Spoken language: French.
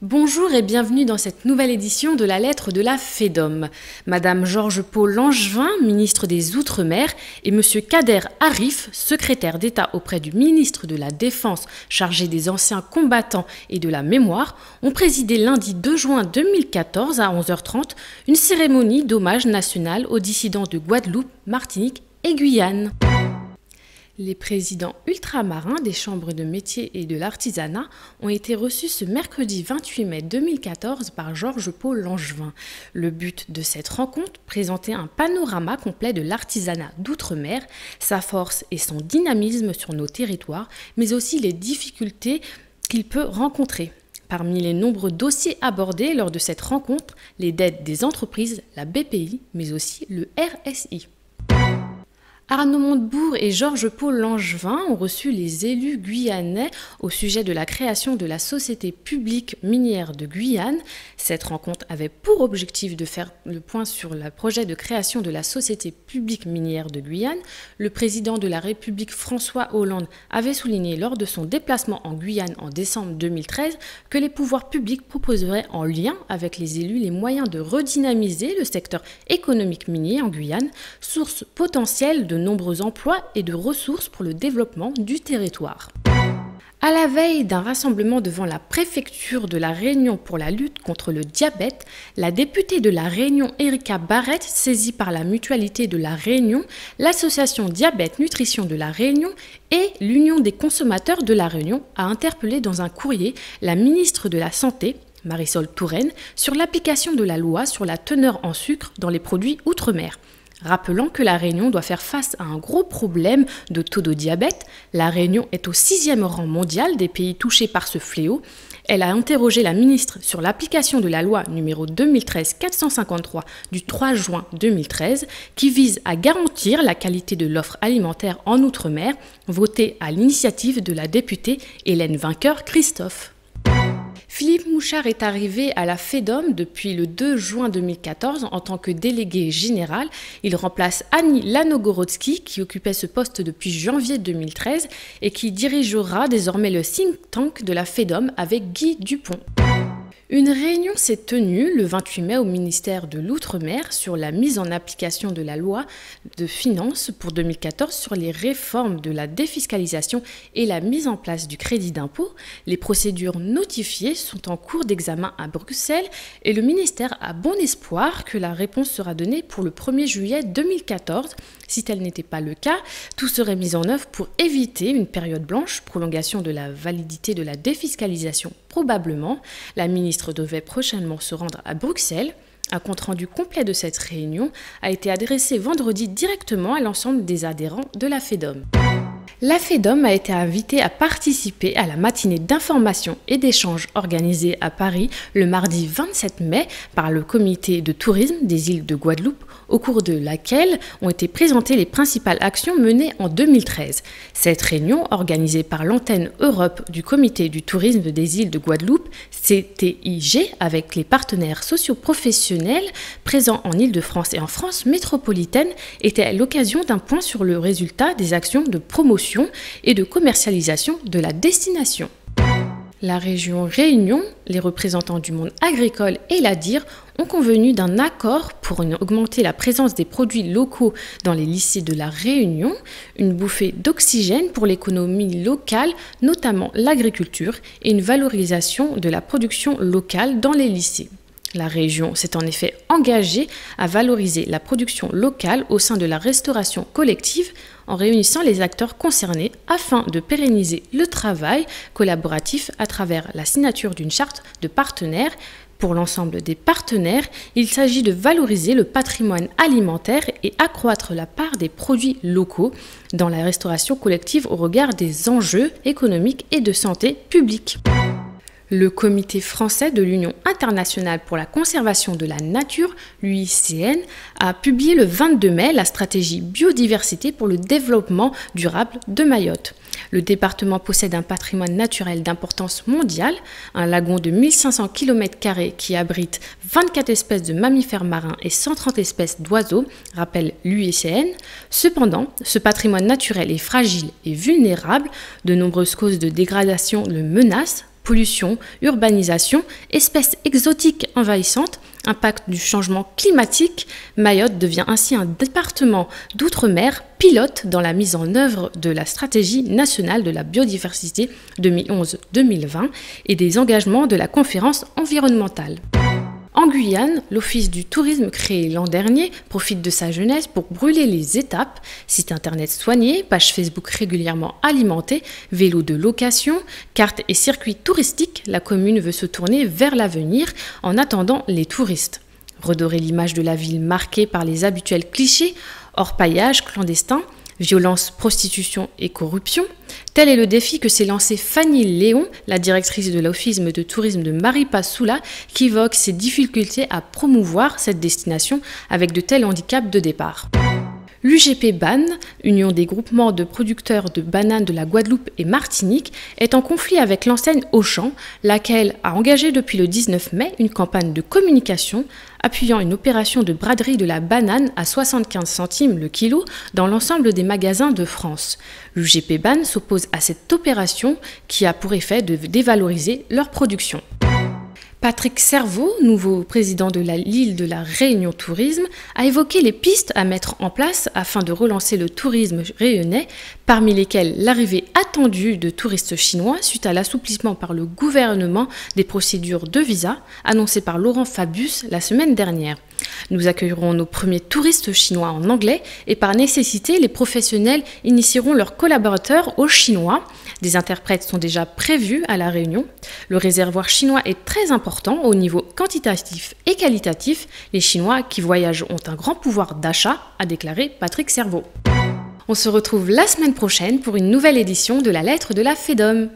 Bonjour et bienvenue dans cette nouvelle édition de la lettre de la FEDOM. Madame Georges-Paul Langevin, ministre des Outre-mer, et Monsieur Kader Arif, secrétaire d'État auprès du ministre de la Défense chargé des anciens combattants et de la mémoire, ont présidé lundi 2 juin 2014 à 11h30 une cérémonie d'hommage national aux dissidents de Guadeloupe, Martinique et Guyane. Les présidents ultramarins des chambres de métiers et de l'artisanat ont été reçus ce mercredi 28 mai 2014 par Georges-Paul Langevin. Le but de cette rencontre, présenter un panorama complet de l'artisanat d'outre-mer, sa force et son dynamisme sur nos territoires, mais aussi les difficultés qu'il peut rencontrer. Parmi les nombreux dossiers abordés lors de cette rencontre, les dettes des entreprises, la BPI, mais aussi le RSI. Arnaud Montebourg et Georges-Paul Langevin ont reçu les élus guyanais au sujet de la création de la Société publique minière de Guyane. Cette rencontre avait pour objectif de faire le point sur le projet de création de la Société publique minière de Guyane. Le président de la République François Hollande avait souligné lors de son déplacement en Guyane en décembre 2013 que les pouvoirs publics proposeraient en lien avec les élus les moyens de redynamiser le secteur économique minier en Guyane, source potentielle de nombreux emplois et de ressources pour le développement du territoire. À la veille d'un rassemblement devant la préfecture de La Réunion pour la lutte contre le diabète, la députée de La Réunion Erika Barrette, saisie par la Mutualité de La Réunion, l'association Diabète Nutrition de La Réunion et l'Union des consommateurs de La Réunion, a interpellé dans un courrier la ministre de la Santé, Marisol Touraine, sur l'application de la loi sur la teneur en sucre dans les produits outre-mer. Rappelant que La Réunion doit faire face à un gros problème de taux de diabète, La Réunion est au 6e rang mondial des pays touchés par ce fléau. Elle a interrogé la ministre sur l'application de la loi numéro 2013-453 du 3 juin 2013 qui vise à garantir la qualité de l'offre alimentaire en Outre-mer, votée à l'initiative de la députée Hélène Vainqueur-Christophe. Philippe Mouchard est arrivé à la FEDOM depuis le 2 juin 2014 en tant que délégué général. Il remplace Annie Lanogorodsky qui occupait ce poste depuis janvier 2013 et qui dirigera désormais le think tank de la FEDOM avec Guy Dupont. Une réunion s'est tenue le 28 mai au ministère de l'Outre-mer sur la mise en application de la loi de finances pour 2014 sur les réformes de la défiscalisation et la mise en place du crédit d'impôt. Les procédures notifiées sont en cours d'examen à Bruxelles et le ministère a bon espoir que la réponse sera donnée pour le 1er juillet 2014. Si tel n'était pas le cas, tout serait mis en œuvre pour éviter une période blanche, prolongation de la validité de la défiscalisation probablement. La ministre devait prochainement se rendre à Bruxelles. Un compte-rendu complet de cette réunion a été adressé vendredi directement à l'ensemble des adhérents de la FEDOM. La FEDOM a été invitée à participer à la matinée d'information et d'échange organisée à Paris le mardi 27 mai par le comité de tourisme des îles de Guadeloupe, au cours de laquelle ont été présentées les principales actions menées en 2013. Cette réunion, organisée par l'antenne Europe du comité du tourisme des îles de Guadeloupe, CTIG, avec les partenaires socio-professionnels présents en Île-de-France et en France métropolitaine, était l'occasion d'un point sur le résultat des actions de promotion et de commercialisation de la destination. La région Réunion, les représentants du monde agricole et l'ADIR ont convenu d'un accord pour augmenter la présence des produits locaux dans les lycées de la Réunion, une bouffée d'oxygène pour l'économie locale, notamment l'agriculture, et une valorisation de la production locale dans les lycées. La région s'est en effet engagée à valoriser la production locale au sein de la restauration collective en réunissant les acteurs concernés afin de pérenniser le travail collaboratif à travers la signature d'une charte de partenaires. Pour l'ensemble des partenaires, il s'agit de valoriser le patrimoine alimentaire et accroître la part des produits locaux dans la restauration collective au regard des enjeux économiques et de santé publique. Le Comité français de l'Union internationale pour la conservation de la nature, l'UICN, a publié le 22 mai la stratégie biodiversité pour le développement durable de Mayotte. Le département possède un patrimoine naturel d'importance mondiale, un lagon de 1500 km² qui abrite 24 espèces de mammifères marins et 130 espèces d'oiseaux, rappelle l'UICN. Cependant, ce patrimoine naturel est fragile et vulnérable. De nombreuses causes de dégradation le menacent. pollution, urbanisation, espèces exotiques envahissantes, impact du changement climatique, Mayotte devient ainsi un département d'outre-mer pilote dans la mise en œuvre de la stratégie nationale de la biodiversité 2011-2020 et des engagements de la conférence environnementale. En Guyane, l'Office du tourisme créé l'an dernier profite de sa jeunesse pour brûler les étapes, site internet soigné, page Facebook régulièrement alimentée, vélos de location, cartes et circuits touristiques, la commune veut se tourner vers l'avenir en attendant les touristes. Redorer l'image de la ville marquée par les habituels clichés, orpaillage clandestin, violence, prostitution et corruption. Tel est le défi que s'est lancé Fanny Léon, la directrice de l'Office de tourisme de Maripasoula, qui évoque ses difficultés à promouvoir cette destination avec de tels handicaps de départ. L'UGP BAN, Union des groupements de producteurs de bananes de la Guadeloupe et Martinique, est en conflit avec l'enseigne Auchan, laquelle a engagé depuis le 19 mai une campagne de communication appuyant une opération de braderie de la banane à 75 centimes le kilo dans l'ensemble des magasins de France. L'UGP BAN s'oppose à cette opération qui a pour effet de dévaloriser leur production. Patrick Cerveau, nouveau président de l'île de la Réunion Tourisme, a évoqué les pistes à mettre en place afin de relancer le tourisme réunionnais, parmi lesquelles l'arrivée attendue de touristes chinois suite à l'assouplissement par le gouvernement des procédures de visa annoncé par Laurent Fabius la semaine dernière. Nous accueillerons nos premiers touristes chinois en anglais et par nécessité, les professionnels initieront leurs collaborateurs au chinois. Des interprètes sont déjà prévus à La Réunion. Le réservoir chinois est très important au niveau quantitatif et qualitatif. Les Chinois qui voyagent ont un grand pouvoir d'achat, a déclaré Patrick Cerveau. On se retrouve la semaine prochaine pour une nouvelle édition de la lettre de la FEDOM.